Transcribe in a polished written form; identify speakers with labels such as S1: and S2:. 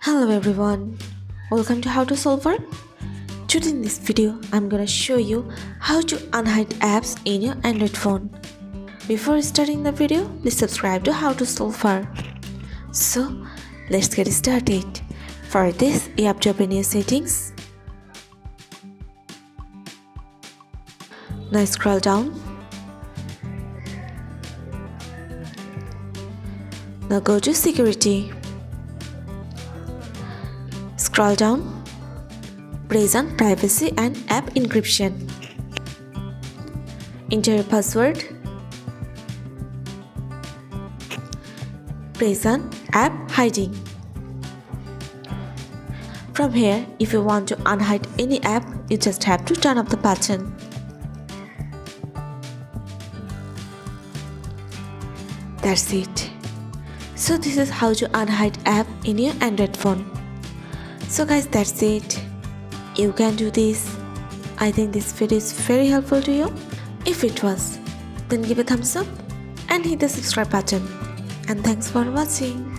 S1: Hello everyone, welcome to How to Solver. Today in this video, I'm gonna show you how to unhide apps in your Android phone. Before starting the video, please subscribe to How to Solver. So, let's get started. For this, you have to open your settings. Now scroll down. Now go to security. Scroll down, press on privacy and app encryption. Enter your password. Press on app hiding. From here, if you want to unhide any app, you just have to turn off the button. That's it. So this is how to unhide app in your Android phone. So guys, that's it. You can do this. I think this video is very helpful to you. If it was, then give a thumbs up and hit the subscribe button. And thanks for watching.